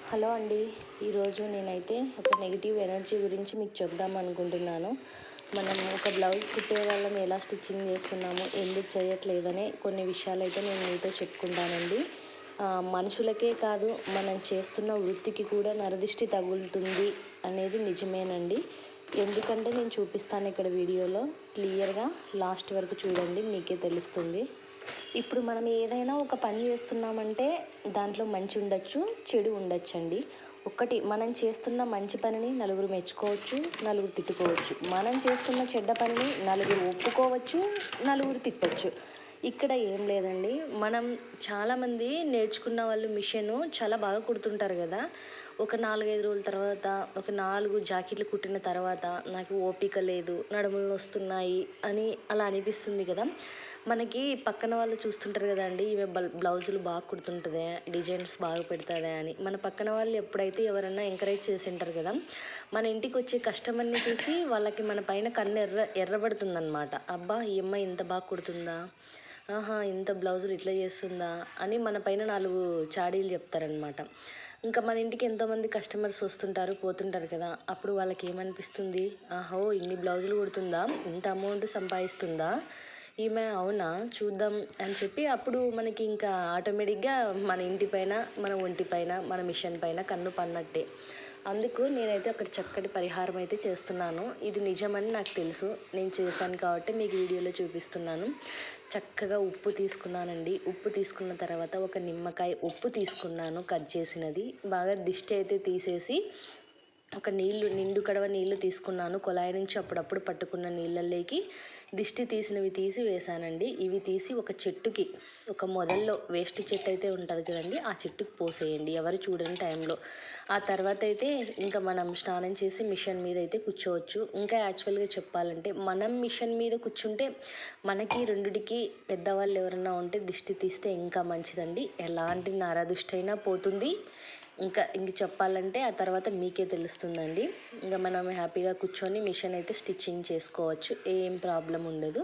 Hello అండి. ఈరోజు నేనైతే ఒక నెగిటివ్ ఎనర్జీ గురించి మీకు చెప్దాం అనుకుంటున్నాను. మనం ఒక బ్లౌజ్ కుట్టే వాళ్ళం ఎలా స్టిచ్చింగ్ చేస్తున్నాము, ఎందుకు చేయట్లేదనే కొన్ని విషయాలైతే నేను మీతో చెప్పుకుంటానండి. మనుషులకే కాదు, మనం చేస్తున్న వృత్తికి కూడా నరదిష్టి తగులుతుంది అనేది నిజమేనండి. ఎందుకంటే నేను చూపిస్తాను ఇక్కడ వీడియోలో క్లియర్గా లాస్ట్ వరకు చూడండి, మీకే తెలుస్తుంది. ఇప్పుడు మనం ఏదైనా ఒక పని చేస్తున్నామంటే దాంట్లో మంచి ఉండొచ్చు, చెడు ఉండొచ్చండి. ఒకటి, మనం చేస్తున్న మంచి పనిని నలుగురు మెచ్చుకోవచ్చు, నలుగురు తిట్టుకోవచ్చు. మనం చేస్తున్న చెడ్డ పనిని నలుగురు ఒప్పుకోవచ్చు, నలుగురు తిట్టచ్చు. ఇక్కడ ఏం లేదండి. మనం చాలామంది నేర్చుకున్న వాళ్ళు మిషను చాలా బాగా కుడుతుంటారు కదా. ఒక 4-5 రోజుల తర్వాత, ఒక 4 జాకెట్లు కుట్టిన తర్వాత నాకు ఓపిక లేదు, నడుములు వస్తున్నాయి అని అలా అనిపిస్తుంది కదా. మనకి పక్కన వాళ్ళు చూస్తుంటారు కదండి, ఈమె బ్లౌజులు బాగా కుడుతుంటుంది, డిజైన్స్ బాగా పెడుతుంది అని. మన పక్కన వాళ్ళు ఎప్పుడైతే ఎవరన్నా ఎంకరేజ్ చేసి ఉంటారు కదా, మన ఇంటికి వచ్చే కస్టమర్ని చూసి వాళ్ళకి మన పైన కన్ను ఎర్రబడుతుందన్నమాట. అబ్బా, ఈ అమ్మాయి ఇంత బాగా కుడుతుందా, ఆహా ఇంత బ్లౌజులు ఇట్లా చేస్తుందా అని మన పైన 4 చాడీలు చెప్తారనమాట. ఇంకా మన ఇంటికి ఎంతోమంది కస్టమర్స్ వస్తుంటారు, పోతుంటారు కదా. అప్పుడు వాళ్ళకి ఏమనిపిస్తుంది, ఆహో ఇన్ని బ్లౌజులు కుడుతుందా, ఇంత అమౌంట్ సంపాదిస్తుందా ఈమె, అవునా చూద్దాం అని చెప్పి అప్పుడు మనకి ఇంకా ఆటోమేటిక్గా మన ఇంటి పైన, మన ఒంటి పైన, మన మిషన్ పైన కన్ను పన్నట్టే. అందుకు నేనైతే ఒక చక్కటి పరిహారం అయితే చేస్తున్నాను. ఇది నిజమని నాకు తెలుసు, నేను చేశాను కాబట్టి మీకు వీడియోలో చూపిస్తున్నాను. చక్కగా ఉప్పు తీసుకున్నానండి. ఉప్పు తీసుకున్న తర్వాత ఒక నిమ్మకాయ ఉప్పు తీసుకున్నాను కట్ చేసినది. బాగా దిష్టి అయితే తీసేసి ఒక నిండు కడవ నీళ్లు తీసుకున్నాను. కొలాయి నుంచి అప్పుడప్పుడు పట్టుకున్న నీళ్ళల్లోకి దిష్టి తీసినవి తీసి వేసానండి. ఇవి తీసి ఒక చెట్టుకి, ఒక మొదల్లో వేస్ట్ చెట్టు అయితే ఉంటుంది కదండి, ఆ చెట్టుకి పోసేయండి ఎవరు చూడని టైంలో. ఆ తర్వాత అయితే ఇంకా మనం స్నానం చేసి మిషన్ మీద అయితే కూర్చోవచ్చు. ఇంకా యాక్చువల్గా చెప్పాలంటే మనం మిషన్ మీద కూర్చుంటే మనకి రెండిటికి పెద్దవాళ్ళు ఎవరైనా ఉంటే దిష్టి తీస్తే ఇంకా మంచిదండి. ఎలాంటి నరదృష్టి అయినా పోతుంది. ఇంక చెప్పాలంటే ఆ తర్వాత మీకే తెలుస్తుందండి. ఇంకా మనం హ్యాపీగా కూర్చొని మిషన్ అయితే స్టిచ్చింగ్ చేసుకోవచ్చు, ఏం ప్రాబ్లం ఉండదు.